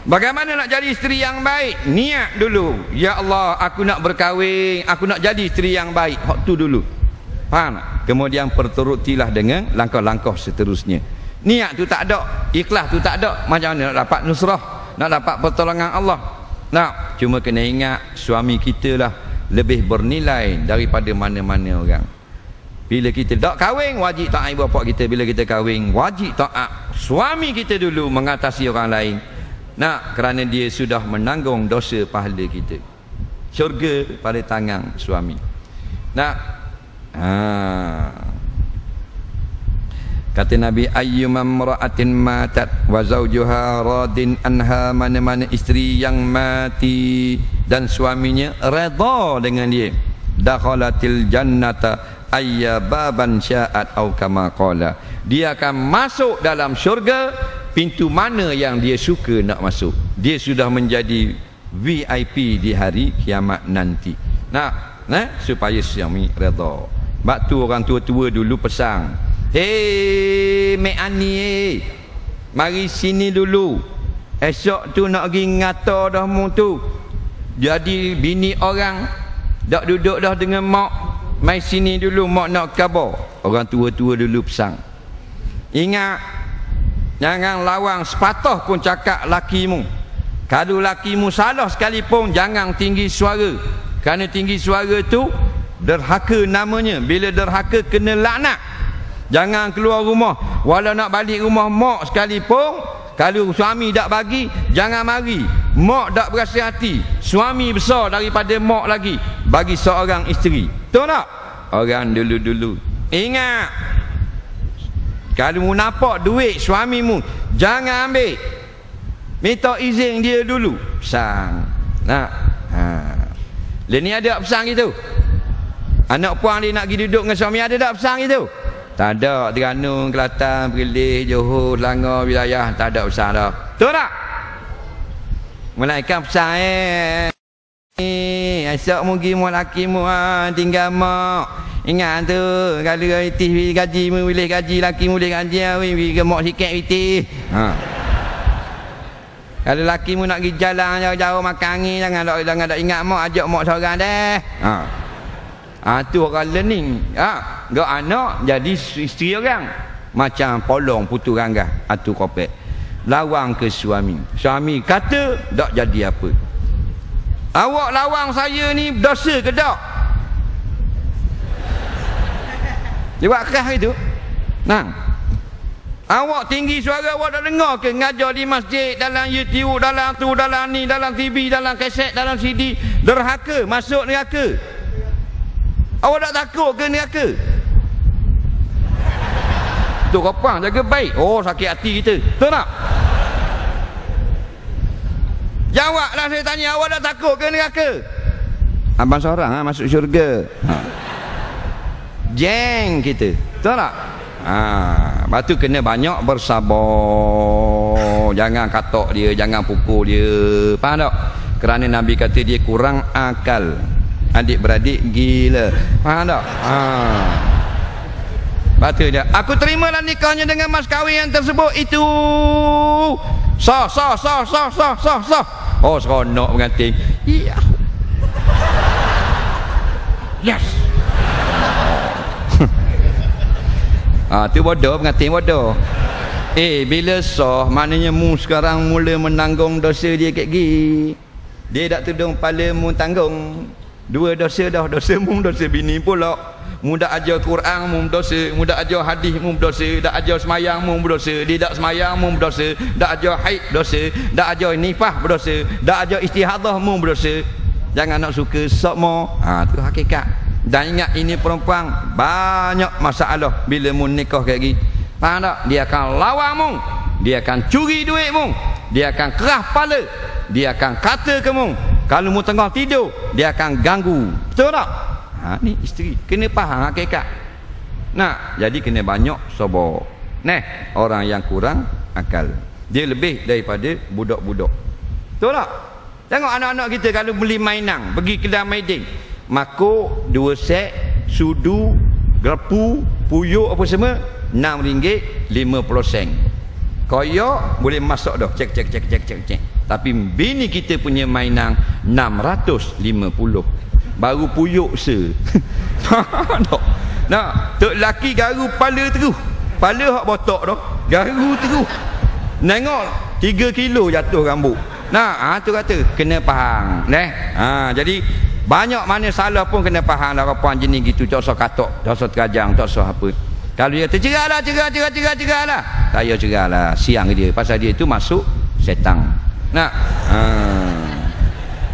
Bagaimana nak jadi isteri yang baik? Niat dulu. Ya Allah, aku nak berkahwin, aku nak jadi isteri yang baik. Hak tu dulu. Faham tak? Kemudian perturutilah dengan langkah-langkah seterusnya. Niat tu tak ada, ikhlas tu tak ada, macam mana nak dapat nusrah, nak dapat pertolongan Allah? Nah, cuma kena ingat suami kita lah lebih bernilai daripada mana-mana orang. Bila kita tak kahwin, wajib taat ibu bapa kita. Bila kita kahwin, wajib taat suami kita dulu mengatasi orang lain. Nah, kerana dia sudah menanggung dosa pahala kita. Syurga pada tangan suami. Nah, kata Nabi, ayyuma imra'atin matat wa zawjuha radin anha, mana-mana isteri yang mati dan suaminya redha dengan dia, dakhalatil jannata ayya baban sya'at au kama qala, dia akan masuk dalam syurga pintu mana yang dia suka nak masuk. Dia sudah menjadi VIP di hari kiamat nanti. Nah, supaya suami redha. Sebab tu orang tua-tua dulu pesan, Mek Ani, mari sini dulu. Esok tu nak pergi ngata dah mu tu. Jadi bini orang dak duduk dah dengan mak. Mai sini dulu, mak nak khabar. Orang tua-tua dulu pesan. Ingat, jangan lawang sepatah pun cakap lakimu. Kalau lakimu salah sekalipun, jangan tinggi suara. Kerana tinggi suara tu derhaka namanya. Bila derhaka kena laknat. Jangan keluar rumah, walau nak balik rumah mak sekalipun, kalau suami tak bagi, jangan mari. Mak tak berasa hati, suami besar daripada mak lagi bagi seorang isteri. Betul tak? Orang dulu-dulu ingat, kalau mu nampak duit suamimu, jangan ambil, minta izin dia dulu. Pesan. Nah, dia ni ada pesan gitu. Anak puang dia nak pergi duduk dengan suami, ada tak pesan gitu? Tak ada. Terengganu, Kelantan, Perlis, Johor, Selangor, wilayah, tak ada pesan dah. Betul tak? Melainkan pesan esok mugi mu laki mu tinggal mak. Ingat tu, kalau itih gaji mu boleh gaji, laki mu boleh gaji, pergi mak sikit itih. Kalau laki mu nak pergi jalan jauh-jauh makan angin, jangan tak ingat mak, ajak mak seorang deh. Tu orang learning. Gak anak jadi isteri orang. Macam polong putu ranggah atu kopek. Lawang ke suami. Suami kata tak jadi apa. Awak lawang saya ni dosa ke tak? Jawab kah itu? Nang. Awak tinggi suara, awak tak dengar ke ngajar di masjid, dalam YouTube, dalam tu, dalam ni, dalam TV, dalam kaset, dalam CD, derhaka, masuk neraka. Awak tak takut ke neraka? Tu kopang jaga baik. Oh, sakit hati kita. Betul tak? Jawablah, saya tanya, awak tak takut ke neraka? Abang seorang masuk syurga. Jeng kita. Betul tak? Lepas tu kena banyak bersabar. Jangan katok dia, jangan pukul dia. Faham tak? Kerana Nabi kata dia kurang akal. Adik-beradik gila. Faham tak? Batu dia, aku terimalah nikahnya dengan mas kahwin yang tersebut itu. Sah. Oh, seronok pengantin. Iya. Yes. Tu bodoh pengantin, bodoh. Bila sah, maknanya mu sekarang mula menanggung dosa dia kat gi. Dia tak tudung kepala mu tanggung. Dua dosa dah, dosa mu, dosa bini pula. Mu dak ajar Quran, mu berdosa. Mu dak ajar hadis, mu berdosa. Dak ajar semayang, mu berdosa. Dia dak semayang, mu berdosa. Dak ajar haid, berdosa. Dak ajar nifah, berdosa. Dak ajar istihadah, mu berdosa. Jangan nak suka sokmo. Tu hakikat. Dan ingat, ini perempuan banyak masalah bila mu nikah kayak gini. Faham tak? Dia akan lawan mu. Dia akan curi duit mu. Dia akan kerah kepala. Dia akan kata ke mu, kalau mu tengah tidur, dia akan ganggu. Betul tak? Ni isteri kena faham hakikat. Jadi kena banyak sabar. Orang yang kurang akal, dia lebih daripada budak-budak. Betul tak? Tengok anak-anak kita kalau beli mainan, pergi kedai maiding, makuk 2 set, sudu, gerpu, puyuk apa semua, RM6 50 sen. Koyak boleh masuk dah. Cek. Tapi bini kita punya mainan 650. Baru puyuk se. Nak, tok laki garu kepala terus. Kepala hak botak tu, garu terus. Nengok 3 kilo jatuh rambut. Nah, tu kata kena faham. Jadi banyak mana salah pun kena faham lah perempuan jenis gitu. Tak usah katok, tak usah terajang, tak usah apa. Kalau dia tercerah lah. Saya cerah lah siang dia. Pasal dia tu masuk setan. Nah,